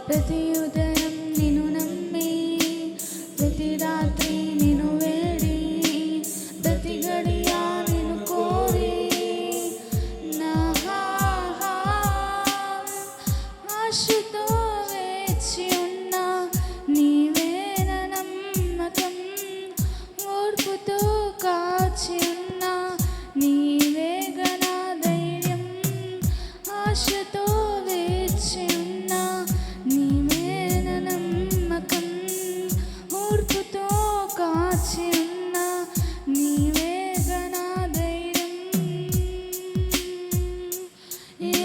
ప్రతి ఉదయం నిన్ను నమ్మి, ప్రతి రాత్రి నిన్ను వేడి, ప్రతి గడియ నిన్ను కోరి, నా ఆశతో వేచి ఉన్న నీవే నా నమ్మకం, ఓర్పుతో కాచి ఉన్న నీవే గణ ధైర్యం, ఆశతో వేచి ఉన్న నీవే నా నమ్మకం, ఓర్పుతో కాచి ఉన్న నీవే గణ ధైర్యం.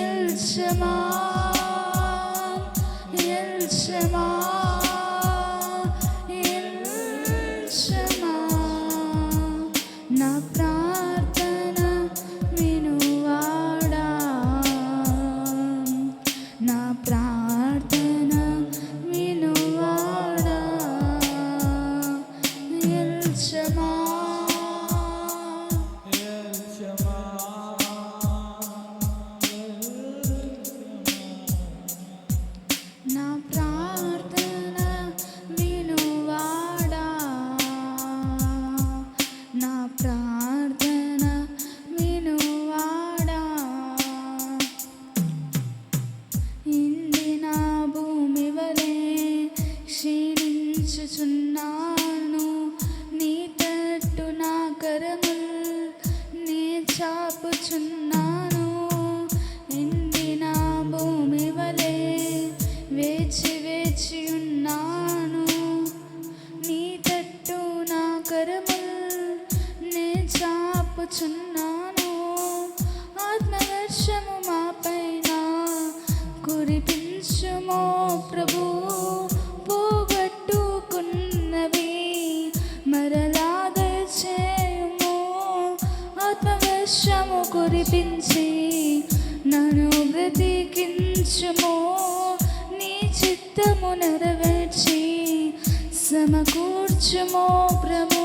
ఎల్ షమా ఎల్ షమా ఎల్ షమా, నా ప్రార్థన వినువాడా, నా ప్రార్థన వినువాడా. ఎల్ షమా నా ప్రార్థన వినువాడా, నా ప్రార్థన వినువాడా. ఇందిన భూమి వలె క్షీణించుచున్నాను, నీ తట్టు నా కరముల్ నీ చాపుచున్నాను. ఎండిన భూమి వలె వేచి వేచి ఉన్నాను, నీ తట్టు నా కరముల్ నే చాపుచున్నాను. ఆత్మవర్షము మా పైన కురిపించుమో ప్రభు, పోగొట్టుకున్నవి మరలా దయచేయుము. ఆత్మవర్షము కురిపించి నన్ను బ్రతికించుము, నీ చిత్తము నెరవేర్చి సమకూర్చుమో ప్రభు.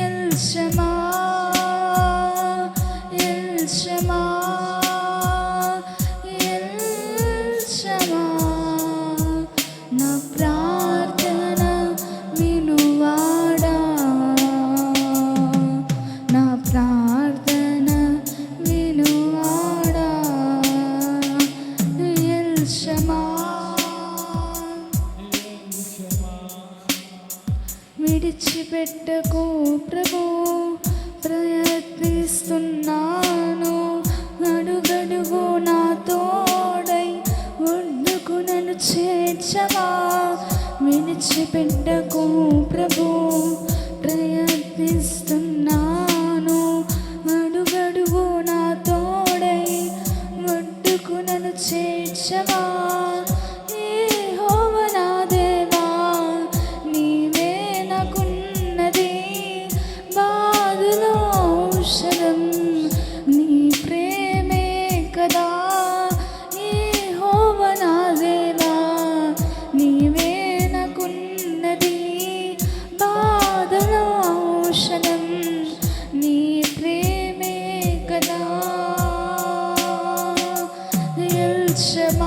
ఎల్ షమా ఎల్ షమా ఎల్ షమా, నా ప్రార్థన వినువాడా, నా ప్రార్థన వినువాడా. ఎల్ షమా విడిచిపెట్టకు ప్రభు, ప్రయత్నిస్తున్నాను, అడుగడుగు నా తోడై ఒడ్డుకు నన్ను చేర్చవా. విడిచిపెట్టకు ప్రభు, ప్రయత్నిస్తున్నాను, అడుగడుగు నా తోడై ఒడ్డుకు నన్ను చేర్చవా. యెహోవా నా దేవా, నీవే నాకున్నది బాధలో ఔషధం, నీ ప్రేమే కదా. యెహోవా నా దేవా, నీవే నాకున్నది బాధలో ఔషధం, నీ ప్రేమే కదా. ఎల్ షమా